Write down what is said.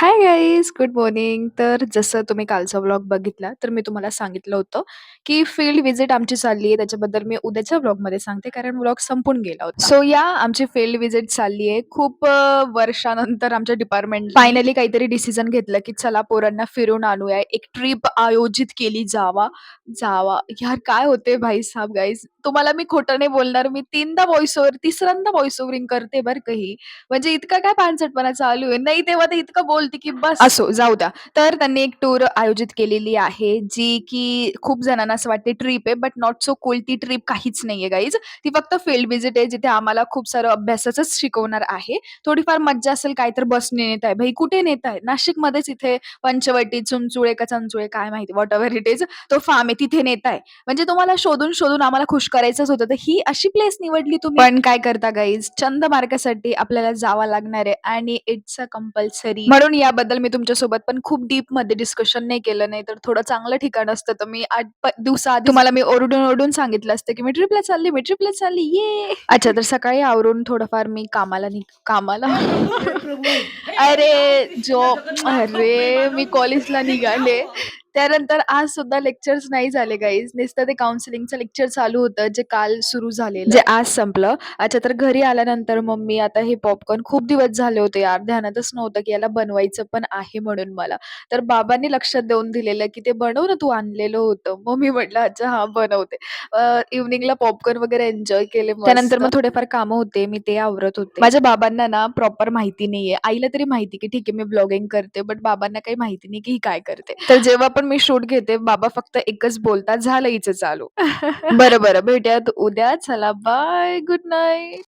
Hi guys, good morning. तर जसं तुम्ही कालचा व्लॉग बघितला, तर मी तुम्हाला सांगितलं होतं, की फील्ड व्हिजिट आमची चालली आहे. त्याच्याबद्दल मी उद्याच्या व्लॉगमध्ये सांगते, कारण व्लॉग संपून गेला होता. सो या आमची फील्ड व्हिजिट चालली आहे. खूप वर्षानंतर आमच्या डिपार्टमेंट फायनली काहीतरी डिसिजन घेतलं, की चला पोरांना फिरून आणूया. एक ट्रिप आयोजित केली जावा. जावा. यार काय होते भाईसाहब गाईज, तुम्हाला मी खोटं नाही बोलणार. मी 3दा व्हॉईस ओव्हर, तिसऱ्यांदा व्हॉईस ओव्हरिंग करते बरं का म्हणजे इतका काय पानसटपणा चालू आहे. नाही तेव्हा ते इतकं बोलते, की बस. असो, जाऊ द्या. तर त्यांनी एक टूर आयोजित केलेली आहे, जी की खूप जणांना असं वाटते ट्रिप आहे, बट नॉट सो कूल. ती ट्रिप काहीच नाहीये गाईज. ती फक्त फील्ड व्हिजिट आहे, जिथे आम्हाला खूप सारं अभ्यासाचंच शिकवणार आहे. थोडीफार मज्जा असेल, काय तर बसने नेत आहे. भाई कुठे नेत आहे? नाशिकमध्येच इथे पंचवटी, चुंचुळे का चंचुळे काय माहिती व्हॉटएव्हर इट इज, तो फार्म आहे तिथे नेत आहे. म्हणजे तुम्हाला शोधून आम्हाला खुश करायचंच होतं. तर ही अशी प्लेस निवडली तुम्ही. पण काय करता गाईज, चंद मार्कासाठी आपल्याला जावं लागणार आहे आणि इट्स अ कंपल्सरी. म्हणून याबद्दल मी तुमच्यासोबत पण खूप डीपमध्ये डिस्कशन नाही केलं. नाही तर थोडं चांगलं ठिकाण असतं, तर मी 8 दिवसाआधी तुम्हाला मी ओरडून सांगितलं असतं, की मी ट्रिपला चालली ये. अच्छा, तर सकाळी आवरून थोडंफार मी कामाला अरे मी कॉलेजला निघाले. त्यानंतर आज सुद्धा लेक्चर्स नाही झाले गाईज. नुसतं ते काउन्सिलिंगचं लेक्चर चालू होतं, जे काल सुरू झालेलं. जे आज संपलं. अच्छा, तर घरी आल्यानंतर मग मी आता हे पॉपकॉर्न खूप दिवस झाले होते यार, ध्यानातच नव्हतं, की याला बनवायचं पण आहे म्हणून मला. तर बाबांनी लक्षात देऊन दिलेलं, की "ते बनव ना, तू आणलेलं होतं." मग मी म्हटलं, "अच्छा हां, बनवते." इव्हनिंगला पॉपकॉर्न वगैरे एन्जॉय केले मस्त. त्यानंतर मग थोडेफार कामं होते, मी ते आवरत होते. माझ्या बाबांना ना प्रॉपर माहिती नाहीये. आईला तरी माहिती, की ठीक आहे मी ब्लॉगिंग करते, बट बाबांना काही माहिती नाही, की ही काय करते. तर जेव्हा पण मी शूट घेते, बाबा फक्त एकच बोलतात, "झालं हिचं चालू." बरं, भेटूयात उद्या. चला बाय, गुड नाईट.